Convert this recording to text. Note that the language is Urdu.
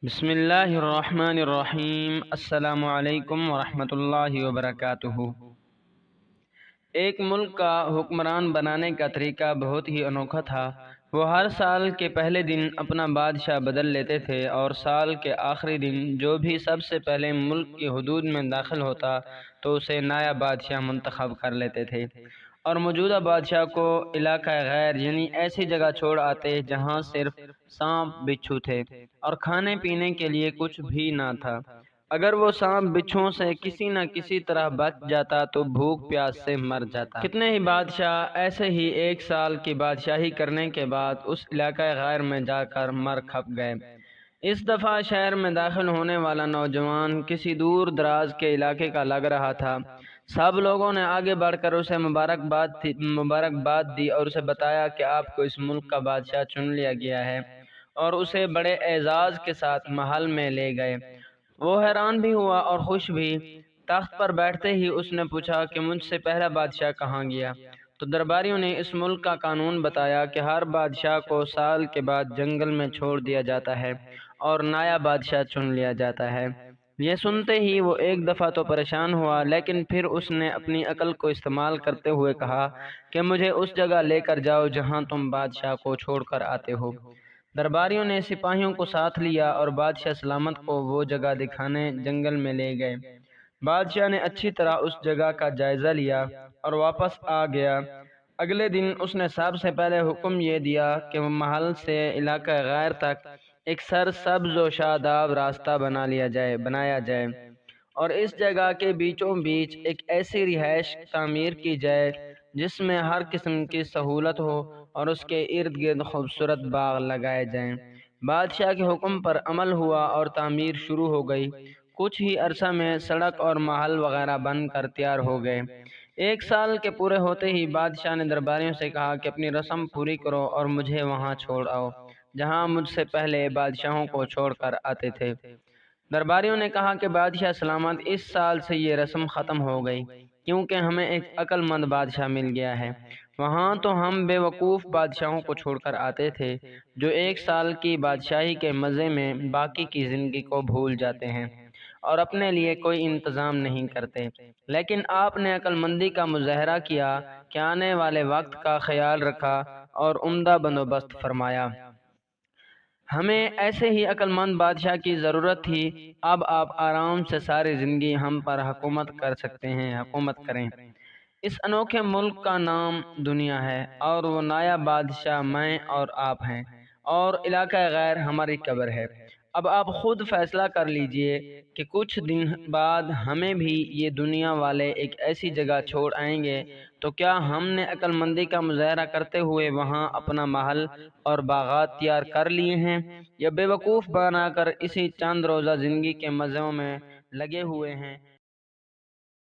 بسم اللہ الرحمن الرحیم۔ السلام علیکم ورحمۃ اللہ وبرکاتہ۔ ایک ملک کا حکمران بنانے کا طریقہ بہت ہی انوکھا تھا۔ وہ ہر سال کے پہلے دن اپنا بادشاہ بدل لیتے تھے اور سال کے آخری دن جو بھی سب سے پہلے ملک کی حدود میں داخل ہوتا تو اسے نیا بادشاہ منتخب کر لیتے تھے، اور موجودہ بادشاہ کو علاقہ غیر یعنی ایسی جگہ چھوڑ آتے جہاں صرف سانپ بچھو تھے اور کھانے پینے کے لیے کچھ بھی نہ تھا۔ اگر وہ سانپ بچھوؤں سے کسی نہ کسی طرح بچ جاتا تو بھوک پیاس سے مر جاتا۔ کتنے ہی بادشاہ ایسے ہی ایک سال کی بادشاہی کرنے کے بعد اس علاقہ غیر میں جا کر مر کھپ گئے۔ اس دفعہ شہر میں داخل ہونے والا نوجوان کسی دور دراز کے علاقے کا لگ رہا تھا۔ سب لوگوں نے آگے بڑھ کر اسے مبارکباد دی اور اسے بتایا کہ آپ کو اس ملک کا بادشاہ چن لیا گیا ہے، اور اسے بڑے اعزاز کے ساتھ محل میں لے گئے۔ وہ حیران بھی ہوا اور خوش بھی۔ تخت پر بیٹھتے ہی اس نے پوچھا کہ مجھ سے پہلا بادشاہ کہاں گیا؟ تو درباریوں نے اس ملک کا قانون بتایا کہ ہر بادشاہ کو سال کے بعد جنگل میں چھوڑ دیا جاتا ہے اور نیا بادشاہ چن لیا جاتا ہے۔ یہ سنتے ہی وہ ایک دفعہ تو پریشان ہوا، لیکن پھر اس نے اپنی عقل کو استعمال کرتے ہوئے کہا کہ مجھے اس جگہ لے کر جاؤ جہاں تم بادشاہ کو چھوڑ کر آتے ہو۔ درباریوں نے سپاہیوں کو ساتھ لیا اور بادشاہ سلامت کو وہ جگہ دکھانے جنگل میں لے گئے۔ بادشاہ نے اچھی طرح اس جگہ کا جائزہ لیا اور واپس آ گیا۔ اگلے دن اس نے سب سے پہلے حکم یہ دیا کہ وہ محل سے علاقہ غیر تک ایک سرسبز و شاداب راستہ بنایا جائے اور اس جگہ کے بیچوں بیچ ایک ایسی رہائش تعمیر کی جائے جس میں ہر قسم کی سہولت ہو اور اس کے ارد گرد خوبصورت باغ لگائے جائیں۔ بادشاہ کے حکم پر عمل ہوا اور تعمیر شروع ہو گئی۔ کچھ ہی عرصہ میں سڑک اور محل وغیرہ بن کر تیار ہو گئے۔ ایک سال کے پورے ہوتے ہی بادشاہ نے درباریوں سے کہا کہ اپنی رسم پوری کرو اور مجھے وہاں چھوڑ آؤ جہاں مجھ سے پہلے بادشاہوں کو چھوڑ کر آتے تھے۔ درباریوں نے کہا کہ بادشاہ سلامت، اس سال سے یہ رسم ختم ہو گئی کیونکہ ہمیں ایک عقل مند بادشاہ مل گیا ہے۔ وہاں تو ہم بے وقوف بادشاہوں کو چھوڑ کر آتے تھے جو ایک سال کی بادشاہی کے مزے میں باقی کی زندگی کو بھول جاتے ہیں اور اپنے لیے کوئی انتظام نہیں کرتے، لیکن آپ نے عقل مندی کا مظاہرہ کیا کہ آنے والے وقت کا خیال رکھا اور عمدہ بندوبست فرمایا۔ ہمیں ایسے ہی عقل مند بادشاہ کی ضرورت تھی۔ اب آپ آرام سے ساری زندگی ہم پر حکومت کریں۔ اس انوکھے ملک کا نام دنیا ہے اور وہ نیا بادشاہ میں اور آپ ہیں، اور علاقہ غیر ہماری قبر ہے۔ اب آپ خود فیصلہ کر لیجئے کہ کچھ دن بعد ہمیں بھی یہ دنیا والے ایک ایسی جگہ چھوڑ آئیں گے تو کیا ہم نے عقل مندی کا مظاہرہ کرتے ہوئے وہاں اپنا محل اور باغات تیار کر لیے ہیں، یا بے وقوف بنا کر اسی چند روزہ زندگی کے مزوں میں لگے ہوئے ہیں؟